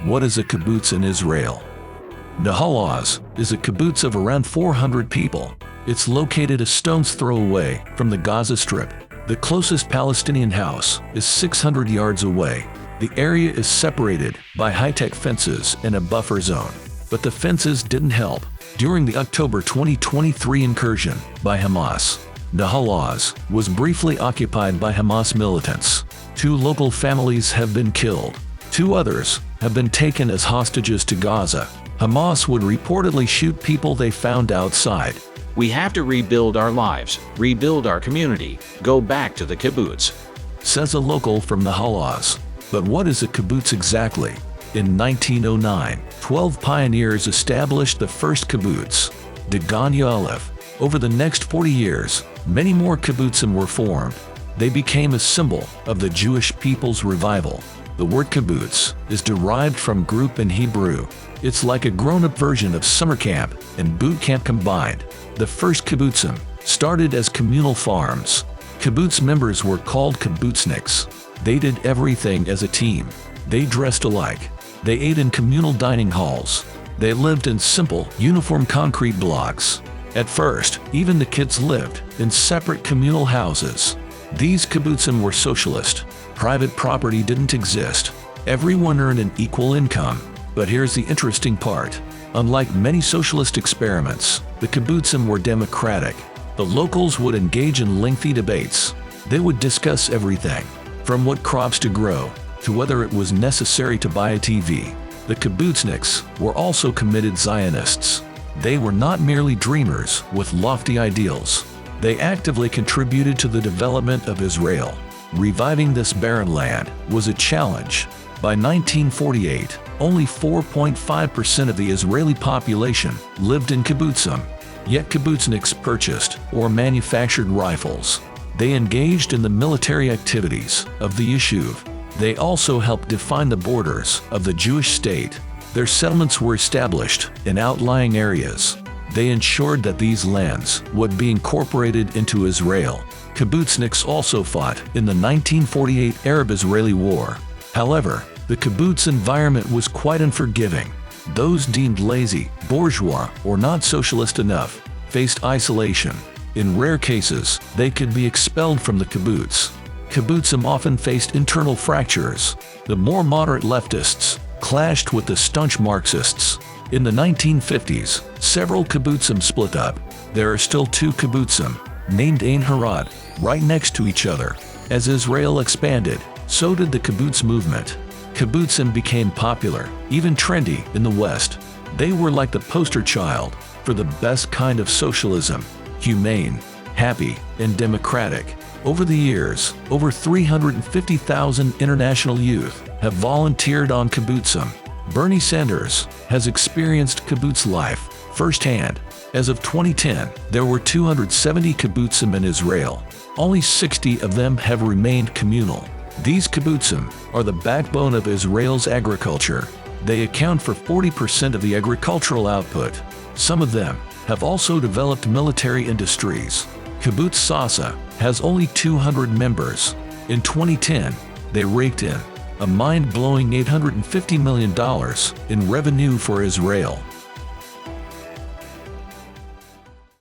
What is a kibbutz in Israel? Nahal-Oz is a kibbutz of around 400 people. It's located a stone's throw away from the Gaza Strip. The closest Palestinian house is 600 yards away. The area is separated by high-tech fences and a buffer zone. But the fences didn't help. During the October 2023 incursion by Hamas, Nahal-Oz was briefly occupied by Hamas militants. 2 local families have been killed. 2 others have been taken as hostages to Gaza. Hamas would reportedly shoot people they found outside. We have to rebuild our lives, rebuild our community, go back to the kibbutz, says a local from Nahal-Oz. But what is a kibbutz exactly? In 1909, 12 pioneers established the first kibbutz, Daganya Aleph. Over the next 40 years, many more kibbutzim were formed. They became a symbol of the Jewish people's revival. The word kibbutz is derived from group in Hebrew. It's like a grown-up version of summer camp and boot camp combined. The first kibbutzim started as communal farms. Kibbutz members were called kibbutzniks. They did everything as a team. They dressed alike. They ate in communal dining halls. They lived in simple, uniform concrete blocks. At first, even the kids lived in separate communal houses. These kibbutzim were socialist. Private property didn't exist. Everyone earned an equal income. But here's the interesting part. Unlike many socialist experiments, the kibbutzim were democratic. The locals would engage in lengthy debates. They would discuss everything, from what crops to grow, to whether it was necessary to buy a TV. The kibbutzniks were also committed Zionists. They were not merely dreamers with lofty ideals. They actively contributed to the development of Israel. Reviving this barren land was a challenge. By 1948, only 4.5% of the Israeli population lived in kibbutzim. Yet kibbutzniks purchased or manufactured rifles. They engaged in the military activities of the yishuv. They also helped define the borders of the Jewish state. Their settlements were established in outlying areas. They ensured that these lands would be incorporated into Israel. Kibbutzniks also fought in the 1948 Arab-Israeli War. However, the kibbutz environment was quite unforgiving. Those deemed lazy, bourgeois, or not socialist enough faced isolation. In rare cases, they could be expelled from the kibbutz. Kibbutzim often faced internal fractures. The more moderate leftists clashed with the staunch Marxists. In the 1950s, several kibbutzim split up. There are still 2 kibbutzim, named Ein Harod, right next to each other. As Israel expanded, so did the kibbutz movement. Kibbutzim became popular, even trendy, in the West. They were like the poster child for the best kind of socialism: humane, happy, and democratic. Over the years, over 350,000 international youth have volunteered on kibbutzim. Bernie Sanders has experienced kibbutz life firsthand. As of 2010, there were 270 kibbutzim in Israel. Only 60 of them have remained communal. These kibbutzim are the backbone of Israel's agriculture. They account for 40% of the agricultural output. Some of them have also developed military industries. Kibbutz Sasa has only 200 members. In 2010, they raked in a mind-blowing $850 million in revenue for Israel.